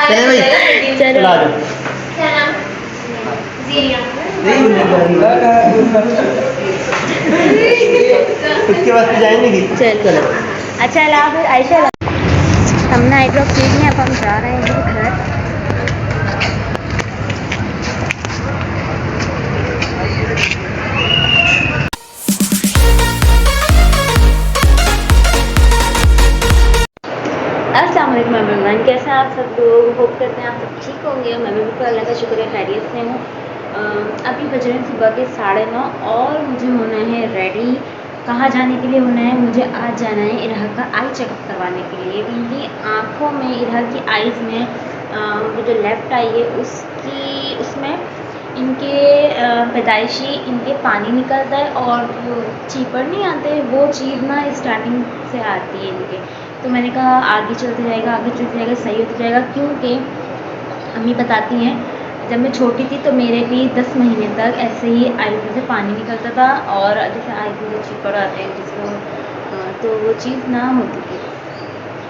चले भाई, चलो आ जाओ। इसके वास्ते जाएंगे कि चलो अच्छा अल्लाह हाफ़िज़ आयशा। हमने आई ड्रॉप सीख लिया, अब हम जा रहे हैं घर। अस्सलाम वालेकुम एवरीवन, कैसे हैं आप सब लोग? होप करते हैं आप सब ठीक होंगे। मैं भी बिल्कुल अल्लाह का शुक्र है खैरियत से हूँ। अभी बज रहे हैं सुबह के 9:30 और मुझे होना है रेडी। कहाँ जाने के लिए होना है? मुझे आज जाना है इरहा का आई चेकअप करवाने के लिए। इनकी आँखों में, इरहा की आइज़ में जो लेफ़्ट आई है उसमें इनके पैदाइशी इनके पानी निकलता है और जो चीपड़ नहीं आते वो चीज़ ना स्टार्टिंग से आती है इनके। तो मैंने कहा आगे चलते जाएगा सही होता जाएगा, क्योंकि अम्मी बताती हैं जब मैं छोटी थी तो मेरे भी 10 महीने तक ऐसे ही आइज़ में से पानी निकलता था और जैसे आइज़ में जो चीपड़ आते हैं जिसको तो वो चीज़ ना होती थी।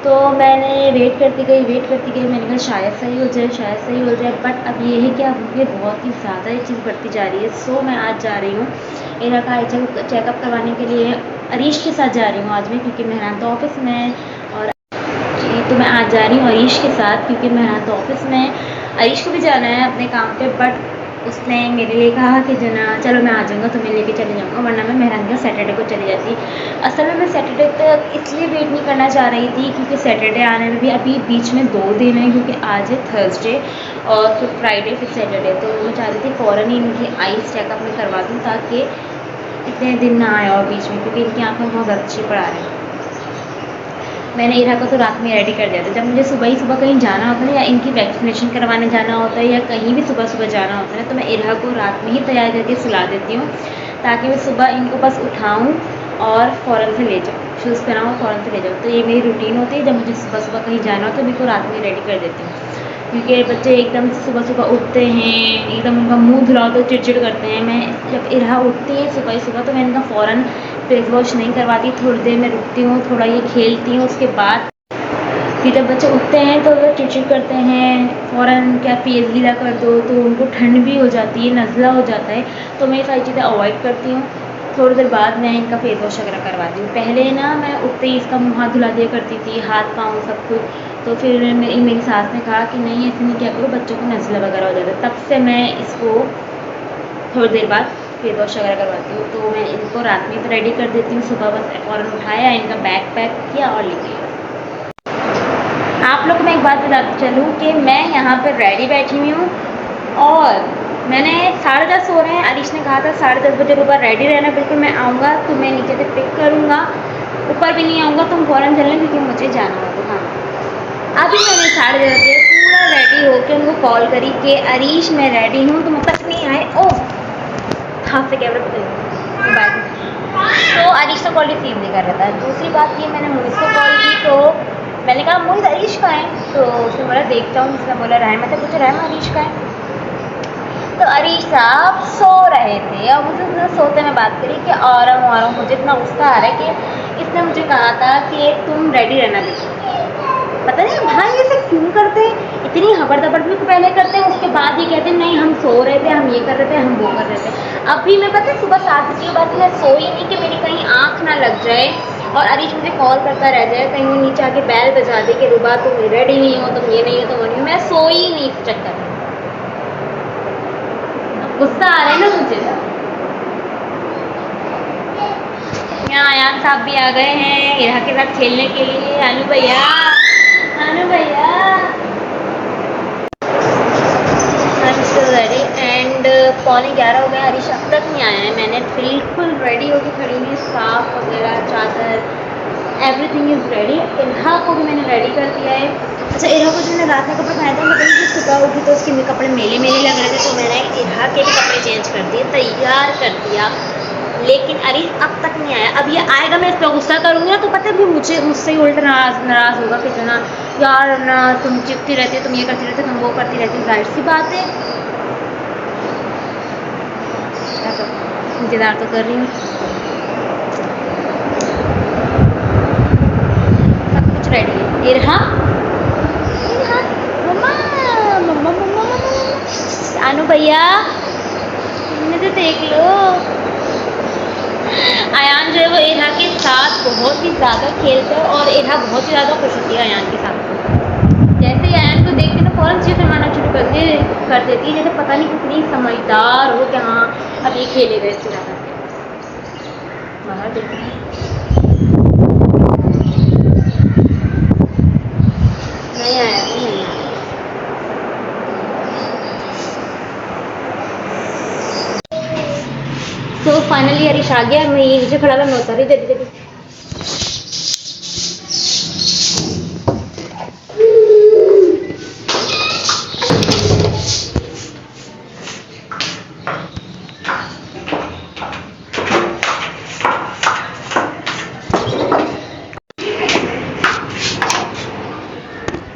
तो मैंने वेट करती गई, मैंने कहा शायद सही हो जाए, बट अब ये है कि अब मुझे बहुत ही ज़्यादा ये चीज़ बढ़ती जा रही है। सो मैं आज जा रही हूँ इरहा का आई चेकअप करवाने के लिए। अरीश के साथ जा रही हूँ आज मैं, क्योंकि मेहरान तो ऑफिस में है। और तो मैं आज जा रही हूँ अरीश के साथ, क्योंकि मेहरान तो ऑफिस में है। अरीश को भी जाना है अपने काम पे, बट उसने मेरे लिए कहा कि जना चलो मैं आ जाऊँगा, तुम्हें लेके चले जाऊँगा, वरना मैं मेहरान का सैटरडे को चली जाती। असल में मैं सैटरडे तक इसलिए वेट नहीं करना चाह रही थी क्योंकि सैटरडे आने में भी अभी बीच में 2 दिन है, क्योंकि आज है थर्सडे और फिर फ्राइडे फिर सैटरडे। तो मैं चाह रही थी फ़ौरन ही इनकी आईज़ चेकअप में करवा दूँ ताकि इतने दिन ना आए और बीच में, क्योंकि इनकी आँखों में बहुत ज़्यादा चीपड़ आ रही है। मैंने इरहा को तो रात में रेडी कर दिया था। जब मुझे सुबह कहीं जाना होता है या इनकी वैक्सीनेशन करवाने जाना होता है या कहीं भी सुबह जाना होता है तो मैं इरहा को रात में ही तैयार करके सुला देती हूँ, ताकि मैं सुबह इनको बस उठाऊँ और फ़ौरन से ले जाऊँ, शूज़ पहनाऊँ और फ़ौरन से ले जाऊँ। तो ये मेरी रूटीन होती है। जब मुझे सुबह कहीं जाना हो तो मैं इनको रात में रेडी कर देती हूँ, क्योंकि बच्चे एकदम सुबह उठते हैं, एकदम उनका मुँह धुलाओ तो चिड़चिड़ करते हैं। मैं जब इरहा उठती है सुबह तो मैं इनका फ़ौरन फेस वॉश नहीं करवाती, थोड़ी देर मैं रुकती हूँ, थोड़ा ये खेलती हूँ, उसके बाद फिर जब बच्चे उठते हैं तो वो चिड़चिड़ करते हैं, फ़ौरन क्या फेस गीला कर दो, तो उनको ठंड भी हो जाती है, नज़ला हो जाता है। तो मैं ये सारी चीज़ें अवॉइड करती हूँ। थोड़ी देर बाद मैं इनका फेस वॉश वगैरह करवाती हूँ। पहले ना मैं उठते ही इसका मुँह हाथ धुला दिया करती थी, हाथ पाँव सब कुछ। तो फिर मेरी सास ने कहा कि नहीं ऐसे नहीं किया करो, बच्चों को नज़ला वगैरह हो जाता है। तब से मैं इसको थोड़ी देर बाद फेस वॉश वगैरह करवाती हूँ। तो मैं इनको रात में तो रेडी कर देती हूँ, सुबह बस फ़ौरन उठाया, इनका बैग पैक किया और ले गई। आप लोग को मैं एक बात बताती चलूँ कि मैं यहाँ पर रेडी बैठी हुई हूँ और मैंने 10:30 हो रहे हैं। अरीश ने कहा था 10:30 बजे ऊपर रेडी रहना, बिल्कुल मैं आऊँगा तो मैं नीचे से पिक करूँगा, ऊपर भी नहीं आऊँगा तुम फ़ौरन चलें क्योंकि मुझे जाना होगा। हाँ अभी मैंने 10:30 बजे पूरा रेडी होकर उनको कॉल करी कि अरीश मैं रेडी हूँ, तुम अब तक नहीं आए। ओह हाथ से कैमरा मोबाइल तो अरीश तो कॉल रिसीव नहीं कर रहा था। दूसरी बात ये, मैंने मुझे को कॉल की तो मैंने कहा मोहित अरीश का है, तो उसने बोला देखता हूँ। उसने बोला रहमत है, पूछा रहमत अरीश का है, तो अरीश साहब सो रहे थे और मुझे उसने सोते में बात करी कि और मुझे इतना गुस्सा आ रहा है कि इसने मुझे कहा था कि तुम रेडी रहना देखो। पता नहीं भाई ऐसे क्यों करते हैं, इतनी हबड़ भी पहले करते हैं, उसके बाद ये कहते हैं नहीं हम सो रहे थे, हम ये कर रहे थे, हम वो कर रहे थे। अभी मैं पता है सुबह 7 बजे के बाद मैं सोई नहीं कि मेरी कहीं आँख ना लग जाए और अरीश मुझे कॉल करता रह जाए, कहीं वो नीचे आके बैल बजा दे कि रुबा तुम रेडी नहीं हो, तुम ये नहीं हो, तुम वो नहीं हो। मैं सोई नहीं इस चक्कर में, गुस्सा आ रहा है ना मुझे। यहाँ आयान साहब भी आ गए हैं इरहा के साथ खेलने के लिए। अनु भैया रेडी एंड 11:15 हो गए। अरीश अब तक नहीं आया है। मैंने बिल्कुल रेडी होकर खड़ी हुई, स्कार्फ वगैरह, चादर, एवरीथिंग इज़ रेडी। इरहा को भी मैंने रेडी कर दिया है। अच्छा इरहा को जो मैंने रात में कपड़े पहने थे, मतलब कि सुबह उठी तो उसके कपड़े मेले लग रहे थे, तो मैंने इरहा के भी कपड़े चेंज कर दिए, तैयार कर दिया। लेकिन अरीश अब तक नहीं आया। अब ये आएगा मैं इस पर गुस्सा करूँगी ना तो पता है मुझसे ही उल्टा नाराज़ होगा कि जना यार ना तुम चिपती रहती हो, तुम ये करती रहती हो, तुम वो करती रहती हो। जाहिर सी बात है इंतज़ार तो कर रही हूँ। सब कुछ रेडी है। इरहा मम्मा भैया मुझे देख लो। अयान जो है वो एधा के साथ बहुत ही ज़्यादा खेलता है और एधा बहुत ही ज़्यादा खुश होती है अयान के साथ। जैसे ही अयान को देखते ना फ़ौरन चीज़ मारना शुरू कर देती है, जैसे पता नहीं कितनी समझदार हो कि हाँ अब ये खेलेगा इससे ज़्यादा। बाहर देखते हैं नहीं आया नहीं आया। तो फाइनली हरीश आ गया। मैं ये नीचे खड़ा था, मैं उतारी जल्दी जल्दी।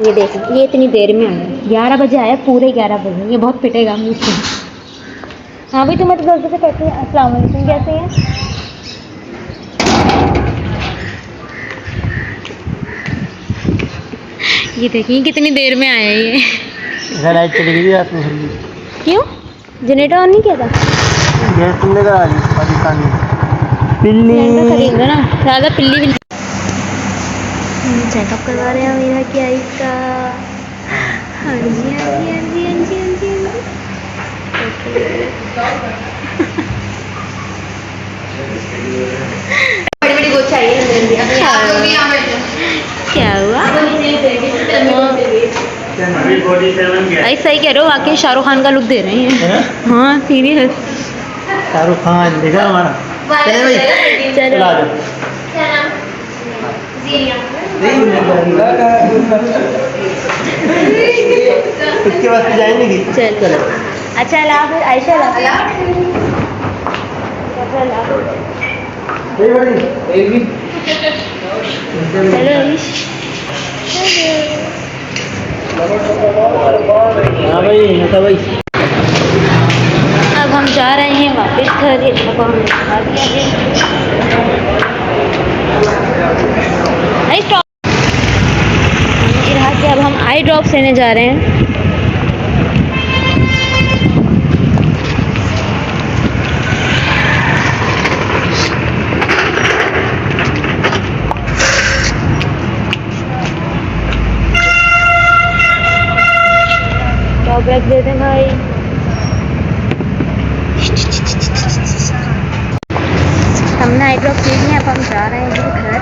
ये देख ये इतनी देर में आया, 11 बजे आया, पूरे 11 बजे। ये बहुत पिटेगा मुझसे। हाँ भाई तुम्हें तो गलती से कहते हैं अस्सलाम वालेकुम, कैसे हैं? ये देखिए कितनी देर में आया ये। लाइट चली गई रात में। क्यों जनरेटर ऑन नहीं किया था? गैस तुमने करा दी पाकिस्तानी पिल्ली खरीद ना ज़्यादा पिल्ली चेकअप करवा रहे हैं मेरा क्या इसका। हाँ जी हाँ जी हाँ जी हाँ जी हाँ जी बड़ी बड़ी गोच चाहिए। क्या हुआ? ऐसा ही कह रहे हो, वाकई शाहरुख खान का लुक दे रहे हैं। हाँ सीरियस शाहरुख खान देखा हमारा। चले भाई चलो चला जाओ। उसके बाद से जाए नहीं दी। चलो अच्छा अल्लाह हाफ़िज़ आयशा चलो हरीश। हाँ भाई नशा भाई। अब हम जा रहे हैं वापस घर। ये देखो हमने खा दिया है। ये रहा कि अब हम आई ड्रॉप्स लेने जा रहे हैं। ब्रेक दे दें भाई। हमने आई ड्रॉप ले लिया, अब हम जा रहे हैं घर।